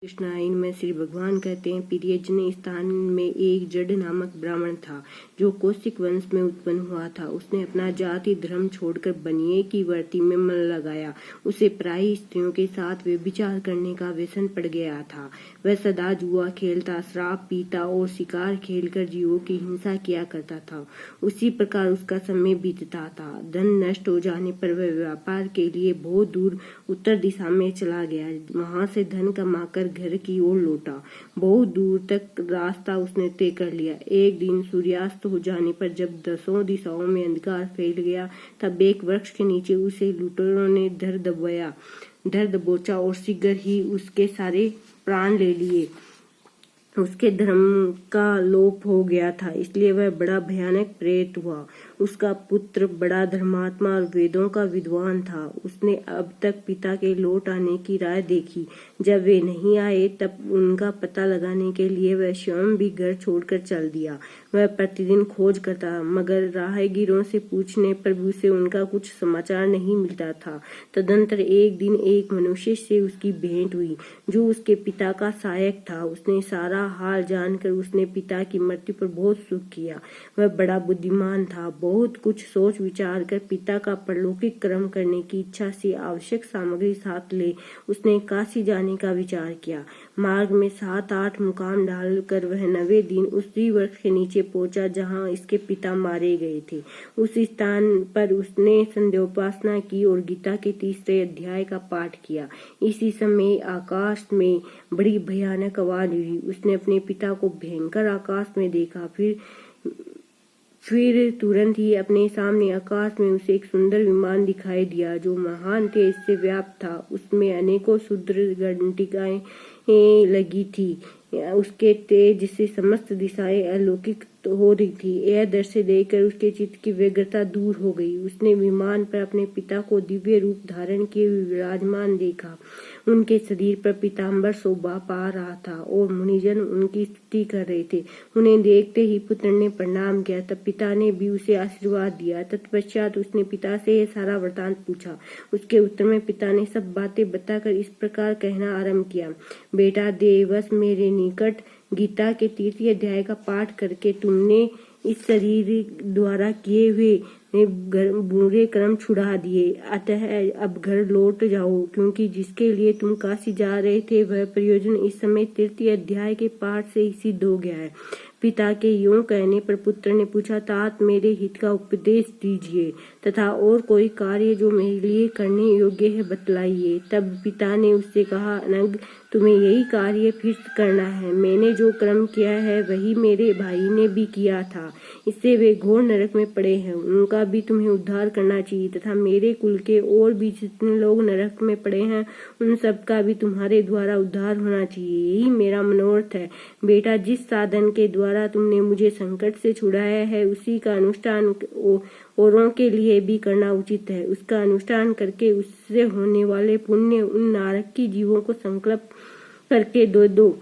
कृष्णायन में श्री भगवान कहते हैं, पीरियजन स्थान में एक जड नामक ब्राह्मण था जो कौशिक वंश में उत्पन्न हुआ था। उसने अपना जाति धर्म छोड़कर बनिए की वृत्ति में मन लगाया। उसे प्राय स्त्रियों के साथ व्यभिचार करने का व्यसन पड़ गया था। वह सदा जुआ खेलता, शराब पीता और शिकार खेलकर जीवों की हिंसा किया करता था। उसी प्रकार उसका समय बीतता था। धन नष्ट हो जाने पर वह व्यापार के लिए बहुत दूर उत्तर दिशा में चला गया। वहां से धन कमाकर घर की ओर लौटा। बहुत दूर तक रास्ता उसने तय कर लिया। एक दिन सूर्यास्त हो जाने पर जब दसों दिशाओं में अंधकार फैल गया, तब एक वृक्ष के नीचे उसे लुटेरों ने धर दबोचा और शीघ्र ही उसके सारे प्राण ले लिए। उसके धर्म का लोप हो गया था, इसलिए वह बड़ा भयानक प्रेत हुआ। उसका पुत्र बड़ा धर्मात्मा और वेदों का विद्वान था। उसने अब तक पिता के लौट आने की राह देखी। जब वे नहीं आए तब उनका पता लगाने के लिए वह स्वयं भी घर छोड़कर चल दिया। वह प्रतिदिन खोज करता, मगर राहगीरों से पूछने पर भी उसे उनका कुछ समाचार नहीं मिलता था। तदंतर एक दिन एक मनुष्य से उसकी भेंट हुई जो उसके पिता का सहायक था। उसने सारा हाल जानकर उसने पिता की मृत्यु पर बहुत सुख किया। वह बड़ा बुद्धिमान था। बहुत कुछ सोच विचार कर पिता का परलौकिक कर्म करने की इच्छा से आवश्यक सामग्री साथ ले उसने काशी जाने का विचार किया। मार्ग में 7-8 मुकाम डालकर वह 9वें दिन उसी वृक्ष के नीचे पहुंचा जहां इसके पिता मारे गए थे। उस स्थान पर उसने संध्योपासना की और गीता के 3रे अध्याय का पाठ किया। इसी समय आकाश में बड़ी भयानक आवाज हुई। उसने अपने पिता को भयंकर आकाश में देखा। फिर तुरंत ही अपने सामने आकाश में उसे एक सुंदर विमान दिखाई दिया जो महान तेज से व्याप्त था। उसमें अनेकों क्षुद्र घंटिकाएं लगी थी। उसके तेज से समस्त दिशाएं अलौकिक हो रही थी। यह दृश्य देखकर उसके चित्त की व्यग्रता दूर हो गई। उसने विमान पर अपने पिता को दिव्य रूप धारण किए विराजमान देखा। उनके शरीर पर पीताम्बर शोभा पा रहा था और मुनिजन उनकी स्तुति कर रहे थे। उन्हें देखते ही पुत्र ने प्रणाम किया। तब पिता ने भी उसे आशीर्वाद दिया। तत्पश्चात उसने पिता से यह सारा वृतांत पूछा। उसके उत्तर में पिता ने सब बातें बताकर इस प्रकार कहना आरंभ किया। बेटा, देववश मेरे निकट गीता के 3रे अध्याय का पाठ करके तुमने इस शरीर द्वारा किए हुए बुरे कर्म छुड़ा दिए। अतः अब घर लौट जाओ, क्योंकि जिसके लिए तुम काशी जा रहे थे वह प्रयोजन इस समय 3रे अध्याय के पाठ से ही सिद्ध हो गया है। पिता के यूं कहने पर पुत्र ने पूछा, तात मेरे हित का उपदेश दीजिए तथा और कोई कार्य जो मेरे लिए करने योग्य है बतलाइए। तब पिता ने उससे कहा, अनग, तुम्हें यही कार्य फिर करना है। मैंने जो कर्म किया है वही मेरे भाई ने भी किया था। इससे वे घोर नरक में पड़े हैं। उनका भी तुम्हें उद्धार करना चाहिए तथा मेरे कुल के और भी जितने लोग नरक में पड़े हैं उन सब का भी तुम्हारे द्वारा उद्धार होना चाहिए। यही मेरा मनोरथ है। बेटा, जिस साधन के द्वारा तुमने मुझे संकट से छुड़ाया है उसी का अनुष्ठान औरों के लिए भी करना उचित है। उसका अनुष्ठान करके उससे होने वाले पुण्य उन नारकी जीवों को संकल्प करके दो।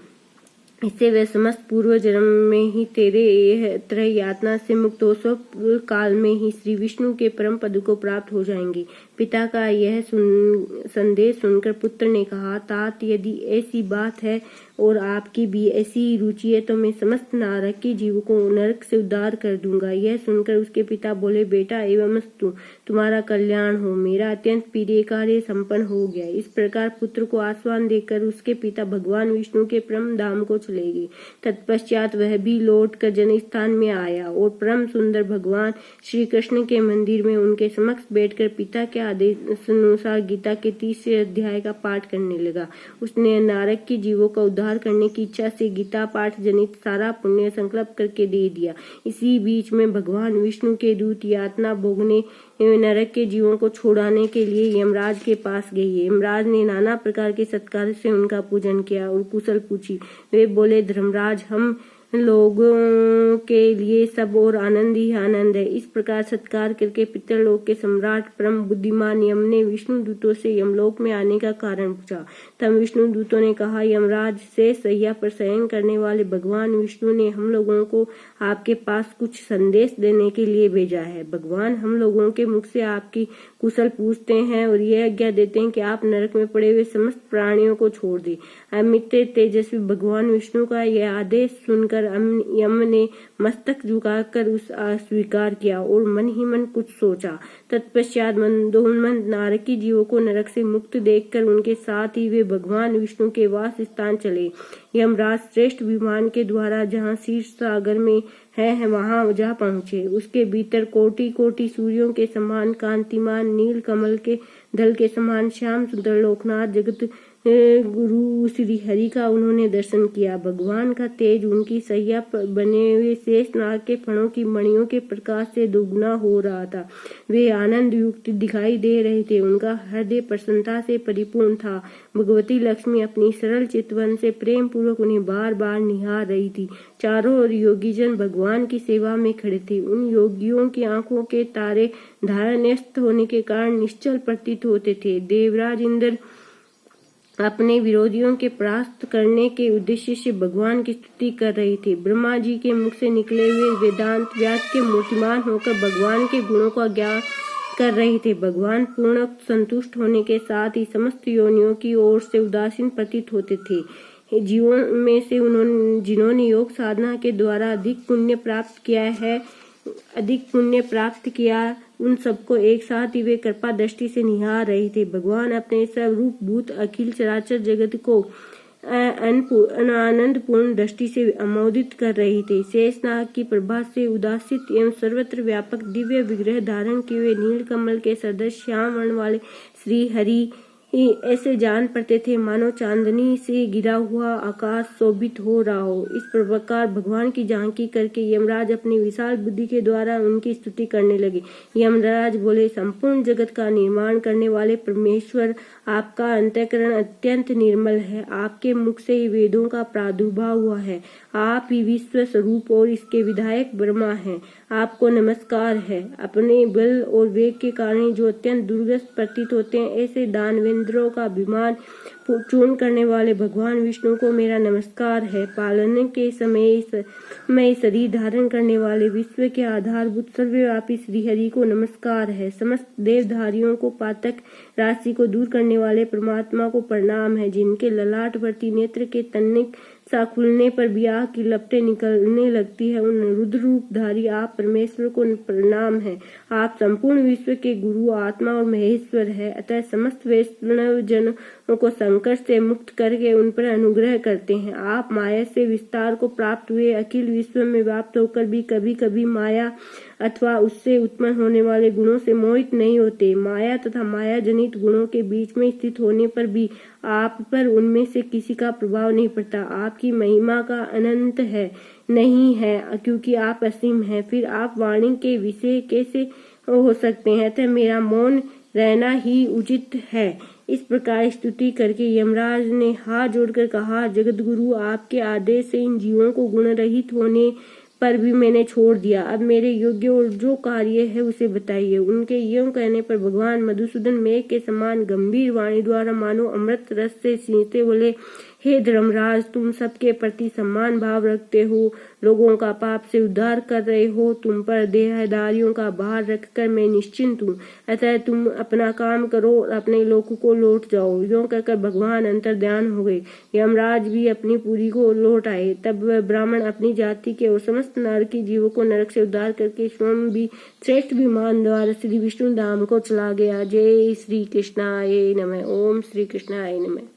इससे वे समस्त पूर्व जन्म में ही तेरे तरह यातना से मुक्त हो स्व काल में ही श्री विष्णु के परम पद को प्राप्त हो जाएंगे। पिता का यह संदेश सुनकर पुत्र ने कहा, तात, यदि ऐसी बात है और आपकी भी ऐसी रुचि है तो मैं समस्त नारकी जीवों को नरक से उद्धार कर दूंगा। यह सुनकर उसके पिता बोले, बेटा, एवमस्तु, तुम्हारा कल्याण हो। मेरा अत्यंत प्रिय कार्य संपन्न हो गया। इस प्रकार पुत्र को आश्वासन देकर उसके पिता भगवान विष्णु के परम धाम को चले गए। तत्पश्चात वह भी लौट कर जनस्थान में आया और परम सुंदर भगवान श्री कृष्ण के मंदिर में उनके समक्ष बैठकर पिता के आदेश अनुसार गीता के 3रे अध्याय का पाठ करने लगा। उसने नारक के जीवों का उद्धार करने की इच्छा से गीता पाठ जनित सारा पुण्य संकल्प करके दे दिया। इसी बीच में भगवान विष्णु के दूत यातना भोगने नरक के जीवों को छुड़ाने के लिए यमराज के पास गए। यमराज ने नाना प्रकार के सत्कार से उनका पूजन किया और कुशल पूछी। वे बोले, धर्मराज, हम लोगों के लिए सब और आनंद ही आनंद है। इस प्रकार सत्कार करके पितरलोक के सम्राट परम बुद्धिमान यम ने विष्णु दूतों से यमलोक में आने का कारण पूछा। तब विष्णु दूतों ने कहा, यमराज से सैया पर शयन करने वाले भगवान विष्णु ने हम लोगों को आपके पास कुछ संदेश देने के लिए भेजा है। भगवान हम लोगों के मुख से आपकी कुशल पूछते हैं और यह आज्ञा देते हैं कि आप नरक में पड़े हुए समस्त प्राणियों को छोड़ दें। अमित तेजस्वी भगवान विष्णु का यह आदेश सुनकर यम ने मस्तक झुकाकर उस स्वीकार किया और मन ही मन कुछ सोचा। तत्पश्चात मंदोन्मत्त नारकी जीवों को नरक से मुक्त देखकर उनके साथ ही वे भगवान विष्णु के वास स्थान चले। यमराज श्रेष्ठ विमान के द्वारा जहाँ क्षीर सागर में है वहां जा पहुंचे। उसके भीतर कोटि कोटि सूर्यों के समान कांतिमान नील कमल के दल के समान श्याम सुंदर लोकनाथ जगत गुरु श्री हरि का उन्होंने दर्शन किया। भगवान का तेज उनकी सैया बने हुए शेष नाग के फणों की मणियों के प्रकाश से दुगना हो रहा था। वे आनंद युक्त दिखाई दे रहे थे। उनका हृदय प्रसन्नता से परिपूर्ण था। भगवती लक्ष्मी अपनी सरल चितवन से प्रेम पूर्वक उन्हें बार बार निहार रही थी। चारों ओर योगीजन भगवान की सेवा में खड़े थे। उन योगियों की आंखों के तारे धारणस्थ होने के कारण निश्चल प्रतीत होते थे। देवराज इंद्र अपने विरोधियों के परास्त करने के उद्देश्य से भगवान की स्तुति कर रहे थे। ब्रह्मा जी के मुख से निकले हुए वेदांत व्यास के मूर्तिमान होकर भगवान के गुणों का ज्ञान कर रहे थे। भगवान पूर्ण संतुष्ट होने के साथ ही समस्त योनियों की ओर से उदासीन प्रतीत होते थे। जीवों में से जिन्होंने योग साधना के द्वारा अधिक पुण्य प्राप्त किया उन सबको एक साथ ही वे कृपा दृष्टि से निहार रहे थे। भगवान अपने स्वरूप भूत अखिल चराचर जगत को आनंद पूर्ण दृष्टि से अमोदित कर रहे थे। शेषनाग की प्रभा से उदासित एवं सर्वत्र व्यापक दिव्य विग्रह धारण किए हुए नील कमल के सदृश श्याम वर्ण वाले श्री हरि ऐसे जान पड़ते थे मानो चांदनी से गिरा हुआ आकाश शोभित हो रहा हो। इस प्रकार भगवान की झांकी करके यमराज अपनी विशाल बुद्धि के द्वारा उनकी स्तुति करने लगे। यमराज बोले, संपूर्ण जगत का निर्माण करने वाले परमेश्वर, आपका अंतःकरण अत्यंत निर्मल है। आपके मुख से ही वेदों का प्रादुर्भाव हुआ है। आप ही विश्व स्वरूप और इसके विधायक ब्रह्मा हैं। आपको नमस्कार है। अपने बल और वेग के कारण जो अत्यंत दुर्गस्त प्रतीत होते हैं ऐसे दानवेंद्रों का अभिमान चूर्ण करने वाले भगवान विष्णु को मेरा नमस्कार है। पालने के समय में शरीर धारण करने वाले विश्व के आधारभूत सर्वव्यापी श्रीहरि को नमस्कार है। समस्त देवधारियों को पातक राशि को दूर करने वाले परमात्मा को प्रणाम है। जिनके ललाटवर्ती नेत्र के तनिक सा खुलने पर भी आग की लपटें निकलने लगती है, उन रुद्र रूपधारी आप परमेश्वर को प्रणाम है। आप संपूर्ण विश्व के गुरु आत्मा और महेश्वर है। अतः समस्त वैष्णव जनों को संकट से मुक्त करके उन पर अनुग्रह करते हैं। आप माया से विस्तार को प्राप्त हुए अखिल विश्व में व्याप्त होकर भी कभी कभी माया अथवा उससे उत्पन्न होने वाले गुणों से मोहित नहीं होते। माया तथा माया जनित गुणों के बीच में स्थित होने पर भी आप पर उनमें से किसी का प्रभाव नहीं पड़ता। आपकी महिमा का अनंत है नहीं है, क्योंकि आप असीम हैं। फिर आप वाणी के विषय कैसे हो सकते हैं? अतः मेरा मौन रहना ही उचित है। इस प्रकार स्तुति करके यमराज ने हाथ जोड़कर कहा, जगत गुरु, आपके आदेश से इन जीवों को गुण रहित होने पर भी मैंने छोड़ दिया। अब मेरे योग्य और जो कार्य है उसे बताइए। उनके यूं कहने पर भगवान मधुसूदन मेघ के समान गंभीर वाणी द्वारा मानो अमृत रस से सींचते बोले, हे धर्मराज, तुम सबके प्रति सम्मान भाव रखते हो, लोगों का पाप से उद्धार कर रहे हो। तुम पर देहधारियों का भार रखकर मैं निश्चिंत हूँ। अतः तुम अपना काम करो और अपने लोक को लौट जाओ। यूं कहकर भगवान अंतर्ध्यान हो गए। यमराज भी अपनी पुरी को लौट आए। तब वह ब्राह्मण अपनी जाति के और समस्त नरकी जीवों को नरक से उद्धार करके स्वयं भी श्रेष्ठ विमान द्वारा श्री विष्णु धाम को चला गया। जय श्री कृष्णाय नमः। ओम श्री कृष्णाय नमः।